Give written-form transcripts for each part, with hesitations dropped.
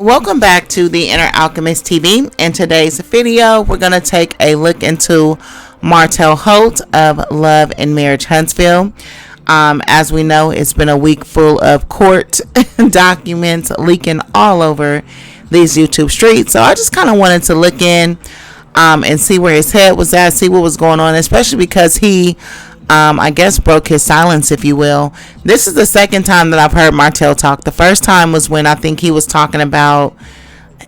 Welcome back to the InherAlchemist TV. In today's video, we're going to take a look into Martell Holt of Love and Marriage Huntsville. As we know, it's been a week full of court documents leaking all over these YouTube streets. So I just kind of wanted to look in and see where his head was at, see what was going on, especially because he I guess broke his silence, if you will. This is the second time that I've heard Martell talk. The first time was when I think he was talking about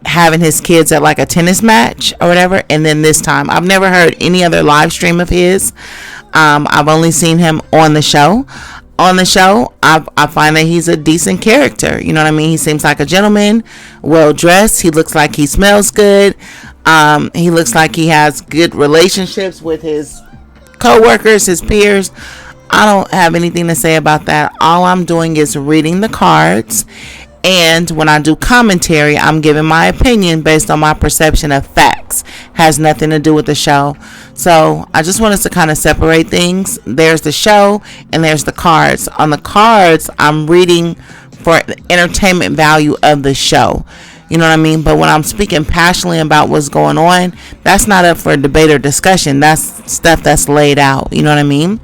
having his kids at like a tennis match or whatever. And then this time, I've never heard any other live stream of his. I've only seen him on the show. On the show, I find that he's a decent character. You know what I mean? He seems like a gentleman, well dressed. He looks like he smells good. He looks like he has good relationships with his co-workers, his peers. I don't have anything to say about that. All I'm doing is reading the cards, and when I do commentary, I'm giving my opinion based on my perception of facts. Has nothing to do with the show. So I just want us to kind of separate things. There's the show and there's the cards. On the cards, I'm reading for the entertainment value of the show. You know what I mean? But when I'm speaking passionately about what's going on, that's not up for debate or discussion. That's stuff that's laid out. You know what I mean?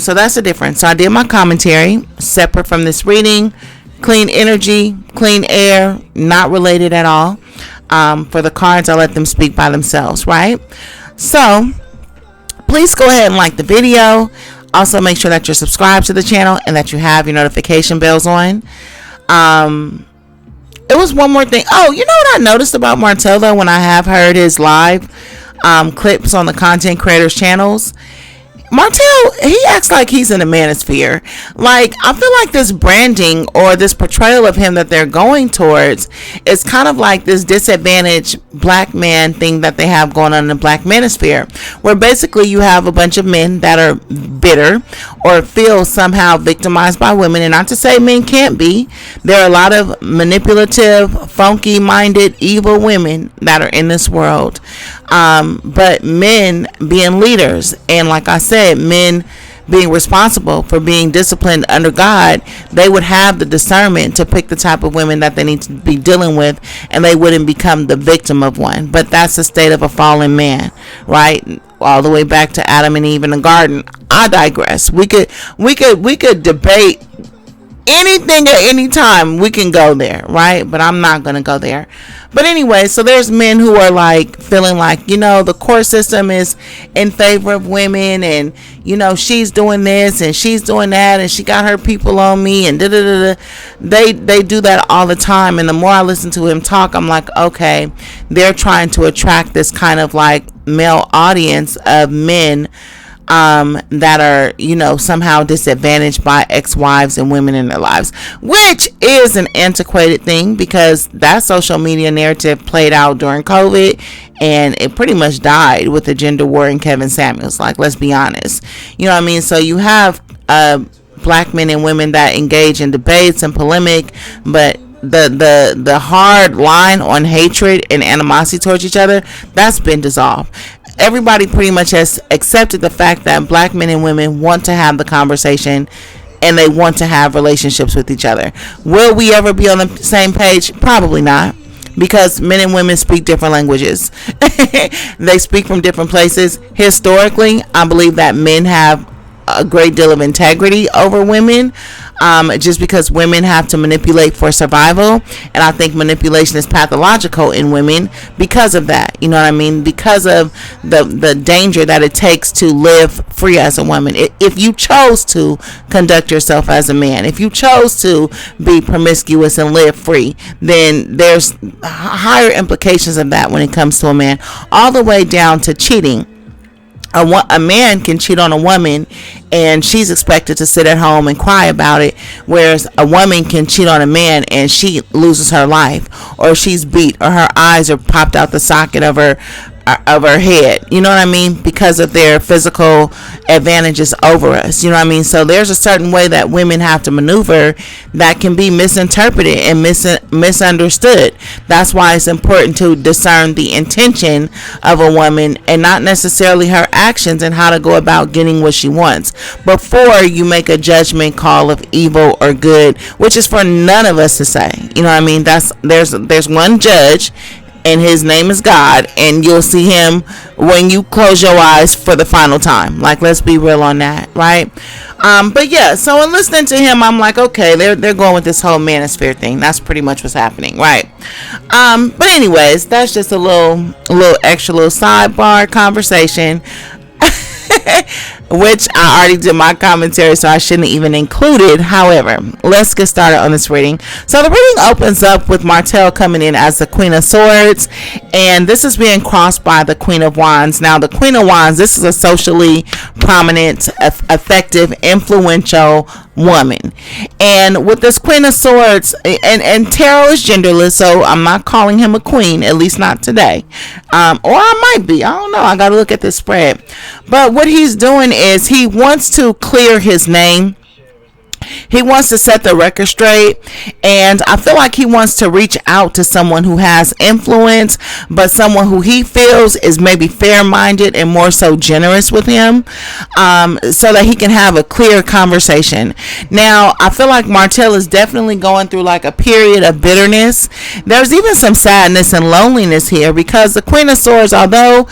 So that's the difference. So I did my commentary separate from this reading. Clean energy, clean air, not related at all. For the cards, I let them speak by themselves, right? So please go ahead and like the video. Also, make sure that you're subscribed to the channel and that you have your notification bells on. It was one more thing. Oh, you know what I noticed about Martell though when I have heard his live clips on the content creators channels? Martell, he acts like he's in the manosphere. Like, I feel like this branding or this portrayal of him that they're going towards is kind of like this disadvantaged black man thing that they have going on in the black manosphere, where basically you have a bunch of men that are bitter or feel somehow victimized by women. And not to say men can't be. There are a lot of manipulative, funky minded, evil women that are in this world. But men being leaders, and like I said, men being responsible for being disciplined under God, they would have the discernment to pick the type of women that they need to be dealing with, and they wouldn't become the victim of one. But that's the state of a fallen man, right? All the way back to Adam and Eve in the garden. I digress. We could debate anything at any time. We can go there, right? But I'm not gonna go there. But anyway, so there's men who are like feeling like, you know, the court system is in favor of women, and you know, she's doing this and she's doing that, and she got her people on me, and they do that all the time. And the more I listen to him talk, I'm like, okay, they're trying to attract this kind of like male audience of men that are, you know, somehow disadvantaged by ex-wives and women in their lives, which is an antiquated thing because that social media narrative played out during COVID, and it pretty much died with the gender war and Kevin Samuels. Like, let's be honest. You know what I mean? So you have black men and women that engage in debates and polemic, but the hard line on hatred and animosity towards each other, that's been dissolved. Everybody pretty much has accepted the fact that black men and women want to have the conversation and they want to have relationships with each other. Will we ever be on the same page? Probably not, because men and women speak different languages. They speak from different places. Historically, I believe that men have a great deal of integrity over women, just because women have to manipulate for survival, and I think manipulation is pathological in women because of that. You know what I mean? Because of the danger that it takes to live free as a woman. If you chose to conduct yourself as a man, if you chose to be promiscuous and live free, then there's higher implications of that when it comes to a man, all the way down to cheating. A man can cheat on a woman and she's expected to sit at home and cry about it, whereas a woman can cheat on a man and she loses her life, or she's beat, or her eyes are popped out the socket of her of her head, you know what I mean, because of their physical advantages over us, you know what I mean. So there's a certain way that women have to maneuver that can be misinterpreted and misunderstood. That's why it's important to discern the intention of a woman and not necessarily her actions and how to go about getting what she wants before you make a judgment call of evil or good, which is for none of us to say, you know what I mean. There's one judge, and his name is God, and you'll see him when you close your eyes for the final time. Like, let's be real on that, right? But yeah, so in listening to him, I'm like, okay, they're going with this whole manosphere thing. That's pretty much what's happening, right? But anyways, that's just a little extra little sidebar conversation. Which I already did my commentary, so I shouldn't even include it. However, let's get started on this reading. So the reading opens up with Martell coming in as the Queen of Swords, and this is being crossed by the Queen of Wands. Now, the Queen of Wands, this is a socially prominent, effective, influential woman. And with this Queen of Swords, and tarot is genderless, so I'm not calling him a queen, at least not today. Or I might be. I don't know. I got to look at this spread. But what he's doing is he wants to clear his name. He wants to set the record straight, and I feel like he wants to reach out to someone who has influence, but someone who he feels is maybe fair-minded and more so generous with him, so that he can have a clear conversation. Now, I feel like Martell is definitely going through like a period of bitterness. There's even some sadness and loneliness here, because the Queen of Swords, although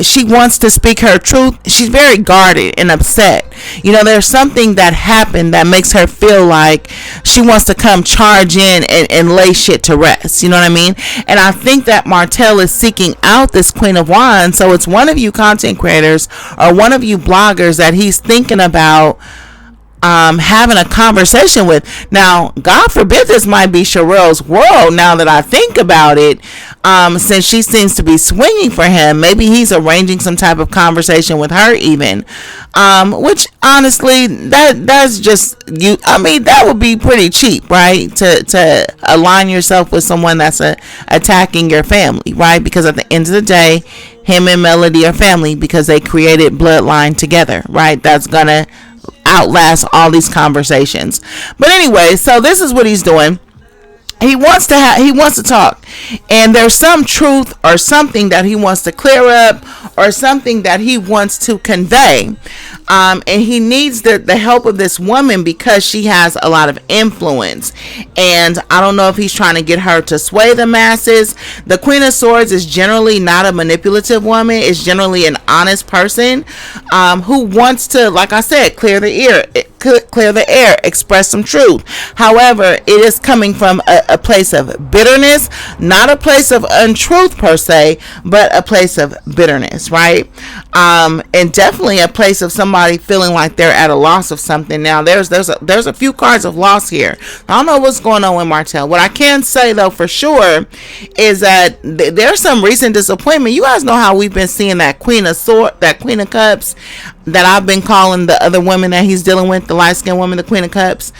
she wants to speak her truth, she's very guarded and upset. You know, there's something that happened that makes her feel like she wants to come charge in and lay shit to rest. You know what I mean? And I think that Martell is seeking out this Queen of Wands. So it's one of you content creators or one of you bloggers that he's thinking about having a conversation with. Now, God forbid this might be Sherelle's world, now that I think about it, since she seems to be swinging for him. Maybe he's arranging some type of conversation with her even, which honestly, that's just you. I mean, that would be pretty cheap, right? To align yourself with someone that's attacking your family, right? Because at the end of the day, him and Melody are family because they created bloodline together, right? That's gonna outlast all these conversations. But anyway, so this is what he's doing. He wants to talk, and there's some truth or something that he wants to clear up or something that he wants to convey. And he needs the help of this woman because she has a lot of influence. And I don't know if he's trying to get her to sway the masses. The Queen of Swords is generally not a manipulative woman. It's generally an honest person who wants to, like I said, clear the air, express some truth. However, it is coming from a place of bitterness, not a place of untruth per se, but a place of bitterness, right? And definitely a place of somebody feeling like they're at a loss of something. Now, there's a few cards of loss here. I don't know what's going on with Martell. What I can say though for sure is that there's some recent disappointment. You guys know how we've been seeing that Queen of Cups that I've been calling the other woman that he's dealing with, the light-skinned woman, the Queen of Cups.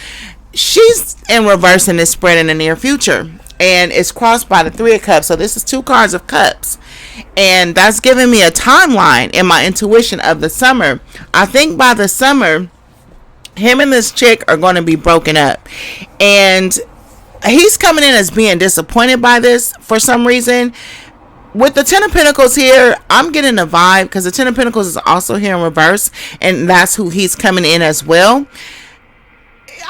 She's in reverse in this spread in the near future, and it's crossed by the Three of Cups. So this is two cards of cups, and that's giving me a timeline in my intuition of the summer. I think by the summer, him and this chick are going to be broken up, and he's coming in as being disappointed by this for some reason. With the Ten of Pentacles here, I'm getting a vibe because the Ten of Pentacles is also here in reverse, and that's who he's coming in as well.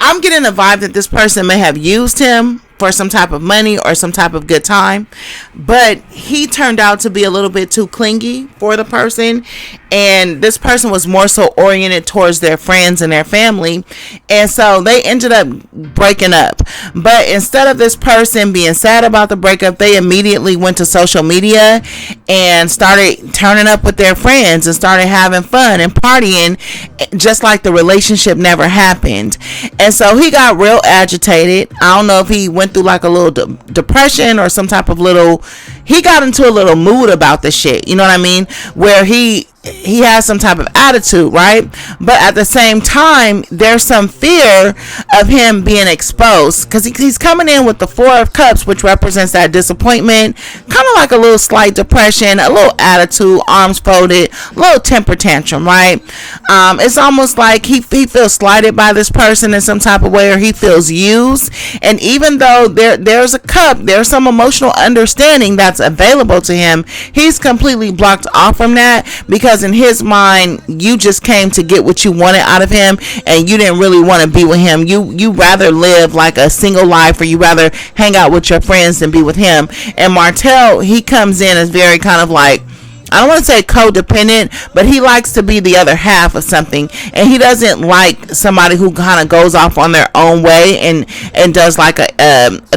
I'm getting a vibe that this person may have used him for some type of money or some type of good time, but he turned out to be a little bit too clingy for the person, and this person was more so oriented towards their friends and their family, and so they ended up breaking up. But instead of this person being sad about the breakup, they immediately went to social media and started turning up with their friends and started having fun and partying just like the relationship never happened. And so he got real agitated. I don't know if he went through like a little depression or some type of he got into a little mood about the shit, you know what I mean, where he he has some type of attitude, right? But at the same time, there's some fear of him being exposed, because he's coming in with the Four of Cups, which represents that disappointment, kind of like a little slight depression, a little attitude, arms folded, a little temper tantrum, right? It's almost like he feels slighted by this person in some type of way, or he feels used. And even though there's a cup, there's some emotional understanding that's available to him, he's completely blocked off from that, because in his mind, you just came to get what you wanted out of him, and you didn't really want to be with him. You rather live like a single life, or you rather hang out with your friends than be with him. And Martell, he comes in as very kind of like, I don't want to say codependent, but he likes to be the other half of something, and he doesn't like somebody who kind of goes off on their own way and does like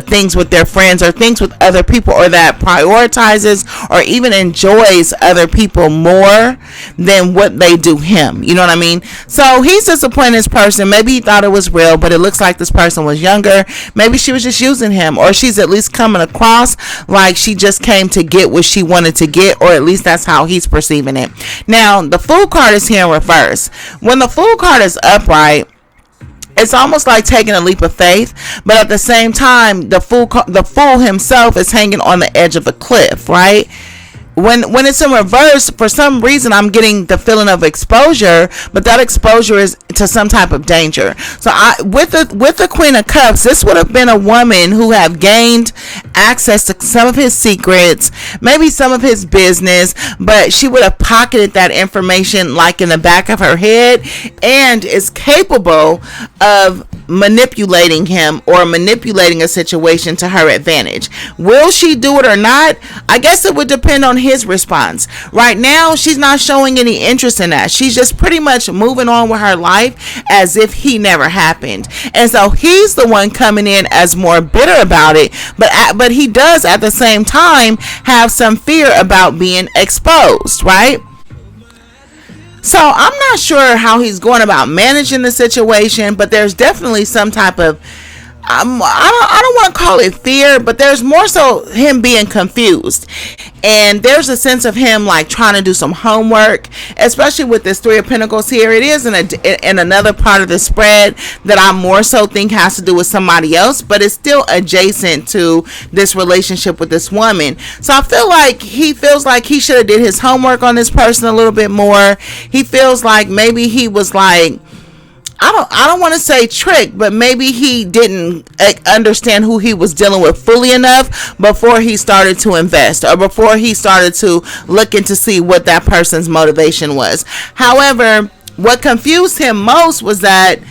things with their friends or things with other people, or that prioritizes or even enjoys other people more than what they do him. You know what I mean? So he's disappointed in this person. Maybe he thought it was real, but it looks like this person was younger. Maybe she was just using him, or she's at least coming across like she just came to get what she wanted to get, or at least that's how he's perceiving it. Now, the Fool card is here in reverse. When the Fool card is upright, it's almost like taking a leap of faith, but at the same time, the fool himself is hanging on the edge of a cliff, right? When it's in reverse, for some reason I'm getting the feeling of exposure, but that exposure is to some type of danger. So with the Queen of Cups, this would have been a woman who have gained access to some of his secrets, maybe some of his business, but she would have pocketed that information like in the back of her head, and is capable of manipulating him or manipulating a situation to her advantage. Will she do it or not? I guess it would depend on his response. Right now, she's not showing any interest in that. She's just pretty much moving on with her life as if he never happened. And so he's the one coming in as more bitter about it, but he does at the same time have some fear about being exposed, right? So I'm not sure how he's going about managing the situation, but there's definitely some type of, I don't want to call it fear, but there's more so him being confused. And there's a sense of him like trying to do some homework, especially with this Three of Pentacles here. It is in another part of the spread that I more so think has to do with somebody else, but it's still adjacent to this relationship with this woman. So I feel like he feels like he should have did his homework on this person a little bit more. He feels like maybe he was like, I don't want to say trick, but maybe he didn't understand who he was dealing with fully enough before he started to invest, or before he started to look into see what that person's motivation was. However, what confused him most was that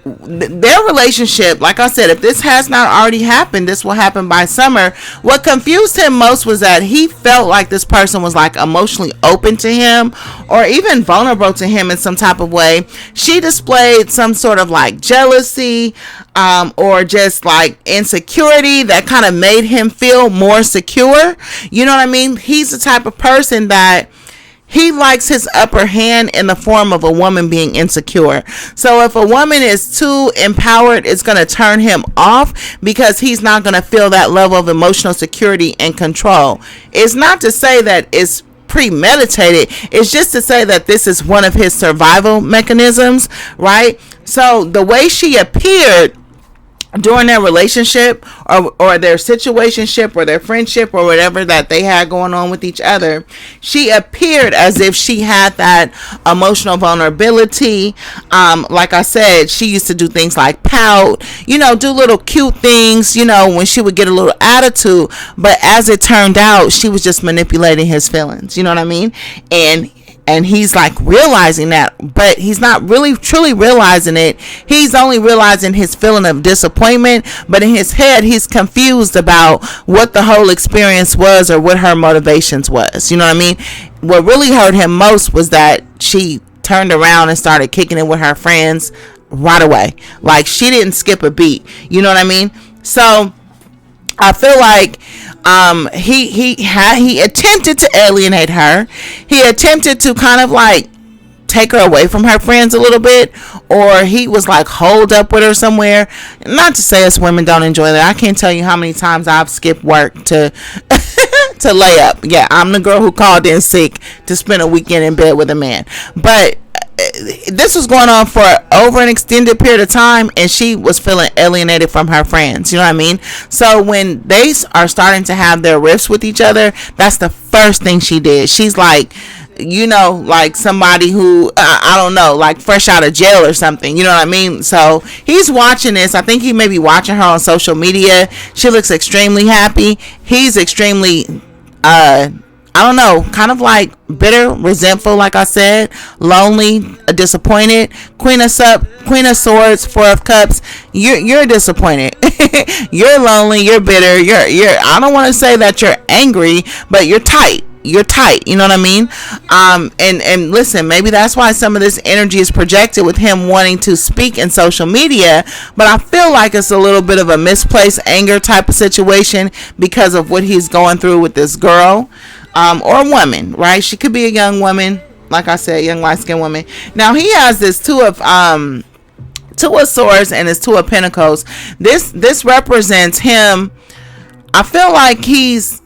their relationship, like I said, if this has not already happened, this will happen by summer. What confused him most was that he felt like this person was like emotionally open to him, or even vulnerable to him in some type of way. She displayed some sort of like jealousy, or just like insecurity that kind of made him feel more secure. You know what I mean? He's the type of person that he likes his upper hand in the form of a woman being insecure. So if a woman is too empowered, it's going to turn him off, because he's not going to feel that level of emotional security and control. It's not to say that it's premeditated. It's just to say that this is one of his survival mechanisms, right? So the way she appeared during their relationship, or their situationship, or their friendship, or whatever that they had going on with each other, she appeared as if she had that emotional vulnerability. Like I said, she used to do things like pout, do little cute things, when she would get a little attitude. But as it turned out, she was just manipulating his feelings. You know what I mean? And he's like realizing that, but he's not really truly realizing it. He's only realizing his feeling of disappointment, but in his head, he's confused about what the whole experience was, or what her motivations was. You know what I mean? What really hurt him most was that she turned around and started kicking it with her friends right away. Like, she didn't skip a beat. You know what I mean? So I feel like he attempted to alienate her. He attempted to kind of like take her away from her friends a little bit, or he was like holed up with her somewhere. Not to say us women don't enjoy that. I can't tell you how many times I've skipped work to to lay up. Yeah, I'm the girl who called in sick to spend a weekend in bed with a man. But this was going on for over an extended period of time, and she was feeling alienated from her friends. You know what I mean? So when they are starting to have their rifts with each other, that's the first thing she did. She's like, you know, like somebody who I don't know, like fresh out of jail or something, you know what I mean? So he's watching this. I think he may be watching her on social media. She looks extremely happy. He's extremely I don't know, kind of like bitter, resentful, like I said, lonely, disappointed. Queen of Swords, Four of Cups. You're disappointed. You're lonely. You're bitter. You're. I don't want to say that you're angry, but you're tight. You're tight, you know what I mean? And listen, maybe that's why some of this energy is projected with him wanting to speak in social media, but I feel like it's a little bit of a misplaced anger type of situation because of what he's going through with this girl, or a woman, right? She could be a young woman, like I said, young light-skinned woman. Now he has this Two of Swords and his Two of Pentacles. This represents him. I feel like he's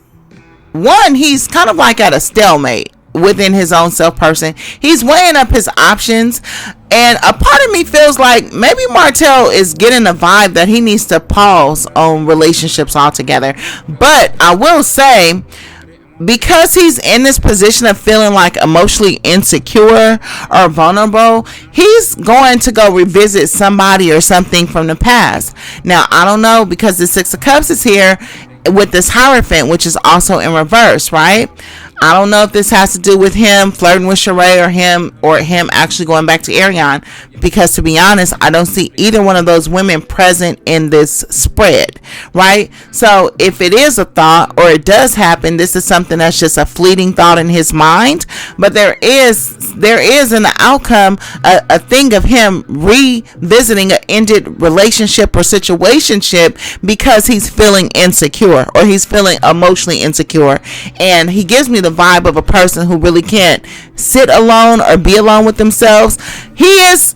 kind of like at a stalemate within his own self person. He's weighing up his options, and a part of me feels like maybe Martell is getting the vibe that he needs to pause on relationships altogether. But I will say, because he's in this position of feeling like emotionally insecure or vulnerable, he's going to go revisit somebody or something from the past. Now, I don't know, because the Six of Cups is here with this Hierophant, which is also in reverse, right? I don't know if this has to do with him flirting with Sheree or him actually going back to Ariane, because to be honest, I don't see either one of those women present in this spread, right? So if it is a thought, or it does happen, this is something that's just a fleeting thought in his mind, but there is in the outcome a thing of him revisiting an ended relationship or situationship because he's feeling insecure, or he's feeling emotionally insecure. And he gives me the vibe of a person who really can't sit alone or be alone with themselves. He has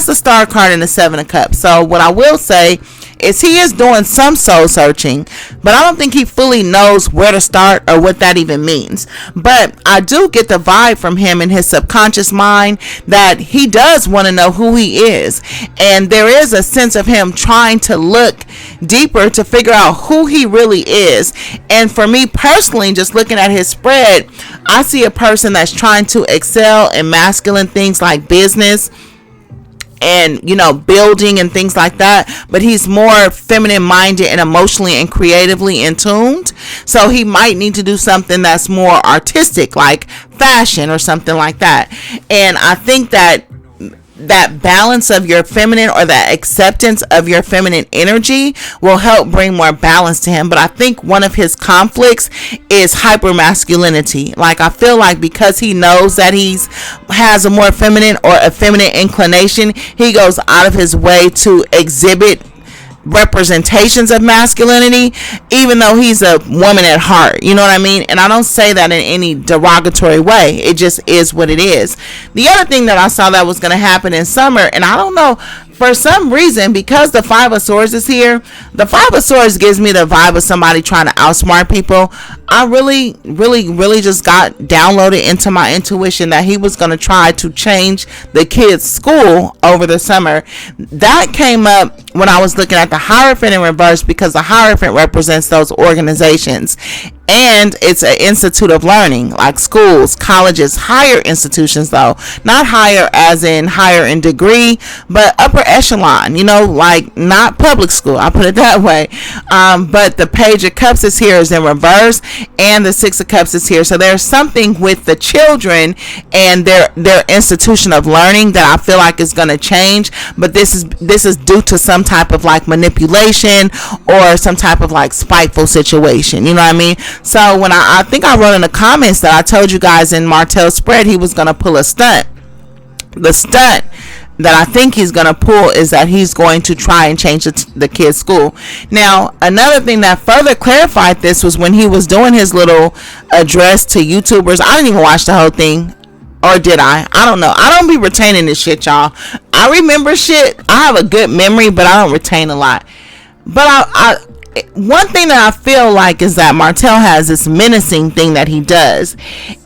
the Star card in the Seven of Cups. So what I will say is he is doing some soul searching, but I don't think he fully knows where to start or what that even means. But I do get the vibe from him in his subconscious mind that he does want to know who he is, and there is a sense of him trying to look deeper to figure out who he really is. And for me personally, just looking at his spread, I see a person that's trying to excel in masculine things like business and, you know, building and things like that, but he's more feminine minded and emotionally and creatively in tuned. So he might need to do something that's more artistic, like fashion or something like that. And I think that balance of your feminine, or that acceptance of your feminine energy, will help bring more balance to him. But I think one of his conflicts is hyper masculinity. Like, I feel like because he knows that has a more feminine or a feminine inclination, he goes out of his way to exhibit representations of masculinity, even though he's a woman at heart, you know what I mean? And I don't say that in any derogatory way. It just is what it is. The other thing that I saw that was going to happen in summer, and I don't know, for some reason, because the Five of Swords is here, the Five of Swords gives me the vibe of somebody trying to outsmart people. I really just got downloaded into my intuition that he was going to try to change the kids' school over the summer. That came up when I was looking at the Hierophant in reverse, because the Hierophant represents those organizations. And it's an institute of learning, like schools, colleges, higher institutions, though. Not higher as in higher in degree, but upper echelon, you know, like not public school. I'll put it that way. But the Page of Cups is here is in reverse, and the Six of Cups is here. So there's something with the children and their institution of learning that I feel like is going to change. But this is due to some type of like manipulation or some type of like spiteful situation. You know what I mean? So when I think I wrote in the comments that I told you guys in Martell's spread he was going to pull a stunt. The stunt that I think he's going to pull is that he's going to try and change the kids' school. Now, another thing that further clarified this was when he was doing his little address to YouTubers. I didn't even watch the whole thing. Or did I? I don't know. I don't be retaining this shit, y'all. I remember shit. I have a good memory, but I don't retain a lot. But one thing that I feel like is that Martell has this menacing thing that he does.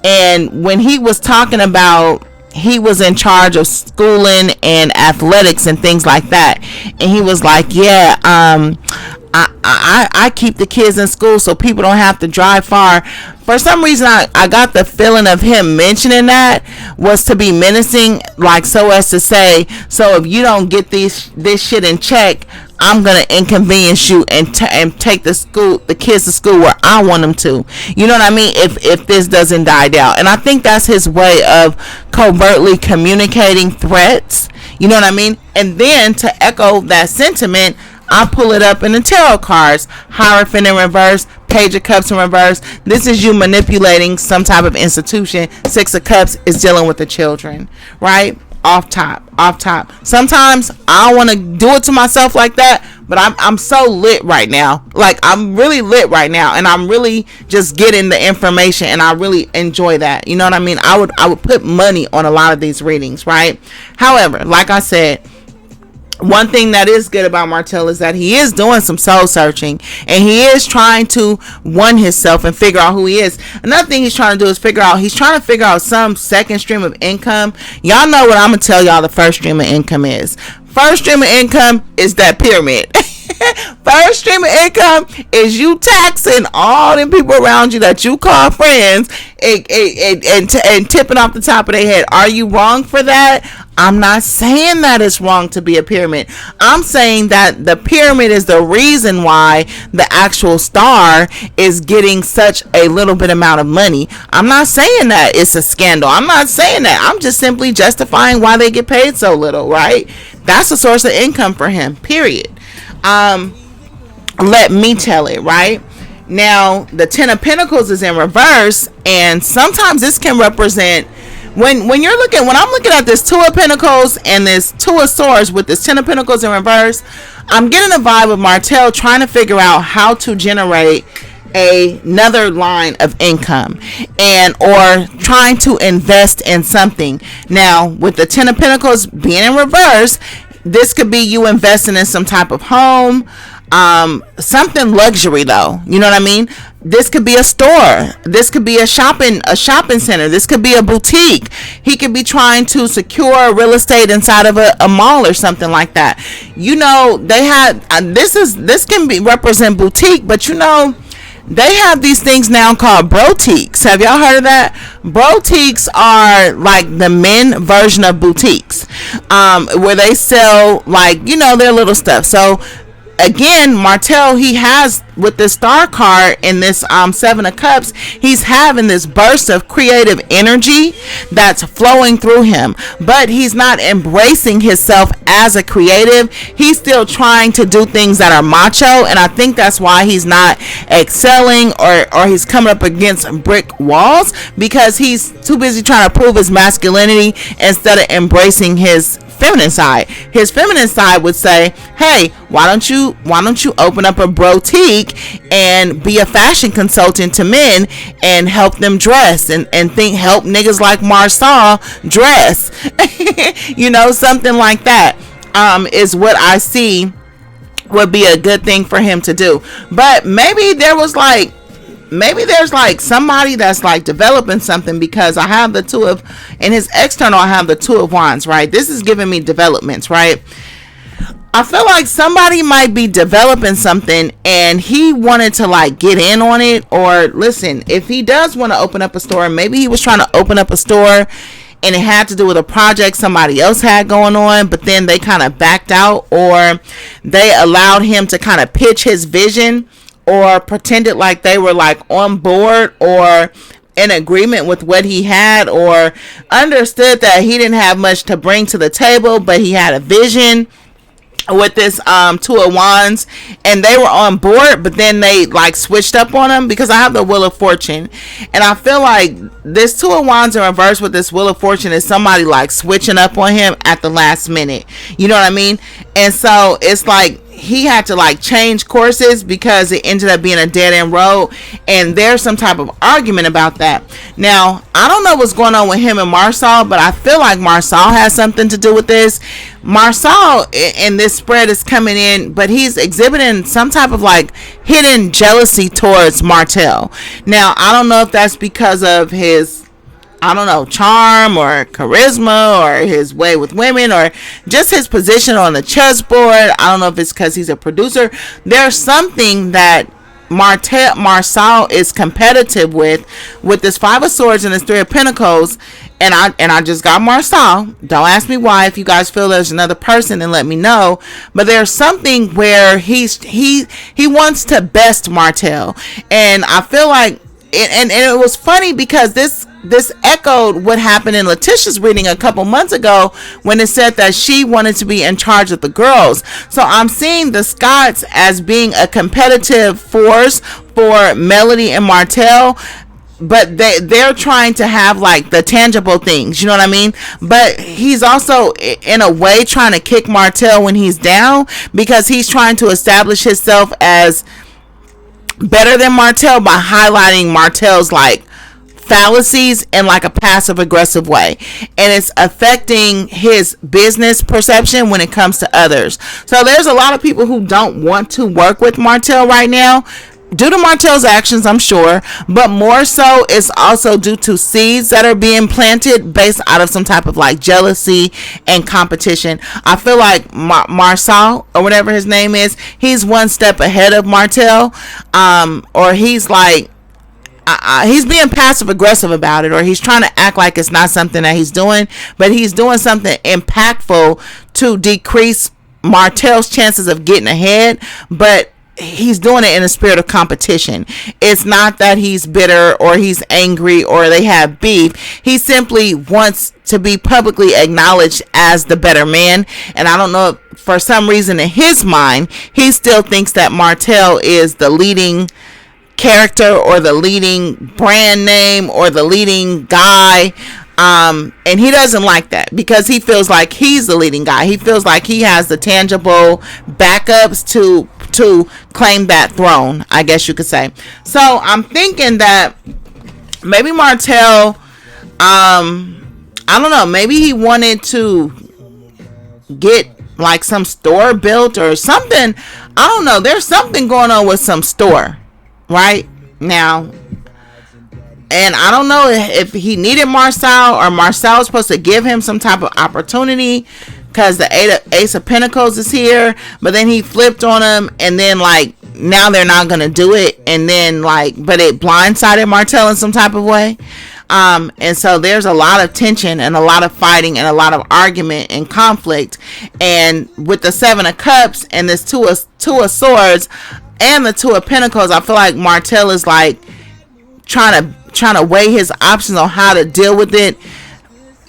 And when he was talking about he was in charge of schooling and athletics and things like that, and he was like, yeah, I keep the kids in school so people don't have to drive far. For some reason, I got the feeling of him mentioning that was to be menacing, like so as to say, so if you don't get this shit in check, I'm gonna inconvenience you and take the kids to school where I want them to. You know what I mean? If this doesn't die down, and I think that's his way of covertly communicating threats. You know what I mean? And then to echo that sentiment, I pull it up in the tarot cards. Hierophant in reverse, Page of Cups in reverse. This is you manipulating some type of institution. Six of Cups is dealing with the children, right? Off top. Sometimes I want to do it to myself like that, but I'm so lit right now. Like, I'm really lit right now, and I'm really just getting the information, and I really enjoy that. You know what I mean? I would put money on a lot of these readings, right? However, like I said, one thing that is good about Martell is that he is doing some soul searching, and he is trying to one himself and figure out who he is. Another thing he's trying to do is he's trying to figure out some second stream of income. Y'all know what I'm going to tell y'all the first stream of income is. First stream of income is that pyramid. First stream of income is you taxing all them people around you that you call friends and tipping off the top of their head. Are you wrong for that? I'm not saying that it's wrong to be a pyramid. I'm saying that the pyramid is the reason why the actual star is getting such a little bit amount of money. I'm not saying that it's a scandal. I'm not saying that. I'm just simply justifying why they get paid so little, right? That's a source of income for him, period. Let me tell it, right? Now, the Ten of Pentacles is in reverse, and sometimes this can represent when I'm looking at this Two of Pentacles and this Two of Swords with this Ten of Pentacles in reverse, I'm getting a vibe of Martell trying to figure out how to generate another line of income or trying to invest in something. Now, with the Ten of Pentacles being in reverse, this could be you investing in some type of home, something luxury though. You know what I mean? This could be a store. This could be a shopping center. This could be a boutique. He could be trying to secure real estate inside of a mall or something like that. You know, they had this can be represent boutique, but you know, they have these things now called brotiques. Have y'all heard of that? Brotiques are like the men version of boutiques, where they sell, like, you know, their little stuff. So again, Martell, he has, with this star card in this Seven of Cups, he's having this burst of creative energy that's flowing through him, but he's not embracing himself as a creative. He's still trying to do things that are macho, and I think that's why he's not excelling, or he's coming up against brick walls, because he's too busy trying to prove his masculinity instead of embracing his feminine side. His feminine side would say, hey, why don't you open up a boutique and be a fashion consultant to men and help them dress and help niggas like Marsau dress. You know, something like that is what I see would be a good thing for him to do. But maybe there's like somebody that's like developing something, because I have the Two of, in his external, I have the Two of Wands, right? This is giving me developments, right? I feel like somebody might be developing something and he wanted to like get in on it. Or listen, if he does want to open up a store, maybe he was trying to open up a store and it had to do with a project somebody else had going on, but then they kind of backed out, or they allowed him to kind of pitch his vision, or pretended like they were like on board or in agreement with what he had, or understood that he didn't have much to bring to the table, but he had a vision with this Two of Wands, and they were on board, but then they like switched up on him, because I have the Wheel of Fortune, and I feel like this Two of Wands in reverse with this Wheel of Fortune is somebody like switching up on him at the last minute. You know what I mean? And so it's like he had to like change courses because it ended up being a dead end road, and there's some type of argument about that. Now, I don't know what's going on with him and Marsau, but I feel like Marsau has something to do with this. Marsau in this spread is coming in, but he's exhibiting some type of like hidden jealousy towards Martell. Now, I don't know if that's because of his, I don't know, charm or charisma or his way with women or just his position on the chessboard. I don't know if it's because he's a producer. There's something that Marsau is competitive with this Five of Swords and this Three of Pentacles. And I just got Marsau. Don't ask me why. If you guys feel there's another person, then let me know. But there's something where he wants to best Martell. And I feel like and it was funny because this echoed what happened in Letitia's reading a couple months ago when it said that she wanted to be in charge of the girls. So I'm seeing the Scots as being a competitive force for Melody and Martell, but they're trying to have like the tangible things, you know what I mean? But he's also in a way trying to kick Martell when he's down, because he's trying to establish himself as better than Martell by highlighting Martell's like fallacies in like a passive aggressive way, and it's affecting his business perception when it comes to others. So there's a lot of people who don't want to work with Martell right now due to Martell's actions, I'm sure, but more so it's also due to seeds that are being planted based out of some type of like jealousy and competition. I feel like Marsau, or whatever his name is, he's one step ahead of Martell, or he's like he's being passive aggressive about it, or he's trying to act like it's not something that he's doing, but he's doing something impactful to decrease Martell's chances of getting ahead. But he's doing it in a spirit of competition. It's not that he's bitter or he's angry or they have beef. He simply wants to be publicly acknowledged as the better man. And I don't know, for some reason in his mind, he still thinks that Martell is the leading character or the leading brand name or the leading guy. And he doesn't like that because he feels like he's the leading guy. He feels like he has the tangible backups to claim that throne, I guess you could say. So I'm thinking that maybe Martell, I don't know, maybe he wanted to get like some store built or something. I don't know. There's something going on with some store right now. And I don't know if he needed Marsau or Marsau was supposed to give him some type of opportunity because the Ace of Pentacles is here, but then he flipped on him, and then like now they're not gonna do it, and then like, but it blindsided Martell in some type of way. And so there's a lot of tension and a lot of fighting and a lot of argument and conflict. And with the Seven of Cups and this two of Swords and the Two of Pentacles, I feel like Martell is like trying to weigh his options on how to deal with it.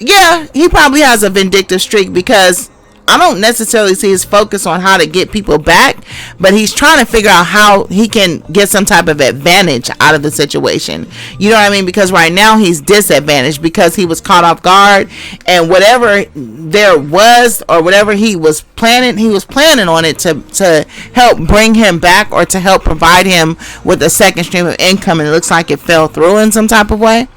Yeah, he probably has a vindictive streak because I don't necessarily see his focus on how to get people back, but he's trying to figure out how he can get some type of advantage out of the situation. You know what I mean? Because right now he's disadvantaged because he was caught off guard, and whatever there was or whatever he was planning on it to help bring him back or to help provide him with a second stream of income, and it looks like it fell through in some type of way.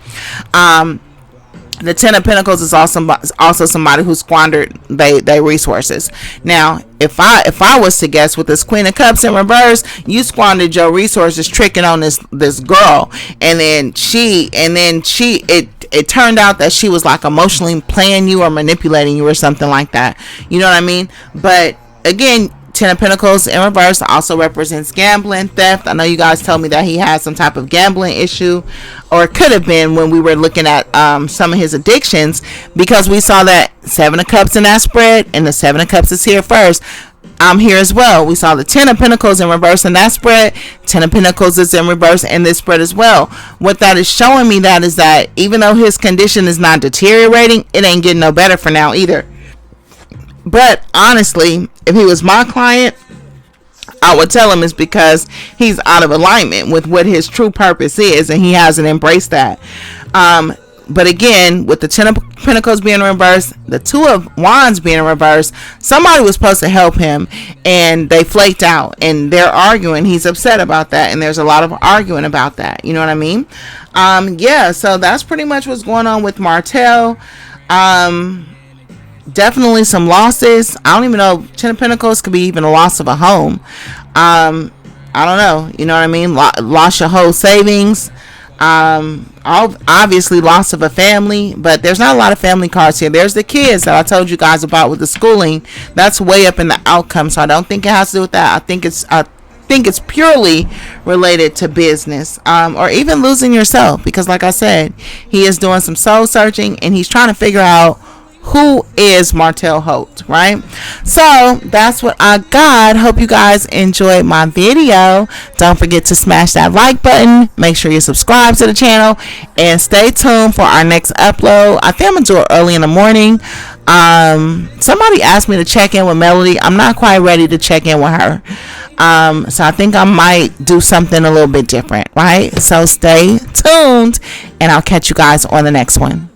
The Ten of Pentacles is also somebody who squandered their resources. Now, if I was to guess, with this Queen of Cups in reverse, you squandered your resources tricking on this girl, and then it turned out that she was like emotionally playing you or manipulating you or something like that. You know what I mean? But again, Ten of Pentacles in reverse also represents gambling, theft. I know you guys told me that he had some type of gambling issue, or it could have been when we were looking at some of his addictions, because we saw that Seven of Cups in that spread, and the Seven of Cups is here first. I'm here as well. We saw the Ten of Pentacles in reverse in that spread. Ten of Pentacles is in reverse in this spread as well. What that is showing me that is that even though his condition is not deteriorating, it ain't getting no better for now either. But honestly, if he was my client, I would tell him it's because he's out of alignment with what his true purpose is, and he hasn't embraced that. But again, with the Ten of Pentacles being reversed, the Two of Wands being reversed, somebody was supposed to help him and they flaked out and they're arguing. He's upset about that, and there's a lot of arguing about that. You know what I mean? Yeah, so that's pretty much what's going on with Martell. Definitely some losses. I don't even know. Ten of Pentacles could be even a loss of a home. I don't know. You know what I mean? Lost your whole savings. Obviously loss of a family, but there's not a lot of family cards here. There's the kids that I told you guys about with the schooling. That's way up in the outcome, so I don't think it has to do with that. I think it's purely related to business, or even losing yourself, because like I said, he is doing some soul searching and he's trying to figure out who is Martell Holt, right? So that's what I got. Hope you guys enjoyed my video. Don't forget to smash that like button. Make sure you subscribe to the channel and stay tuned for our next upload. I think I'm gonna do it early in the morning. Somebody asked me to check in with Melody. I'm not quite ready to check in with her. So I think I might do something a little bit different, right? So stay tuned and I'll catch you guys on the next one.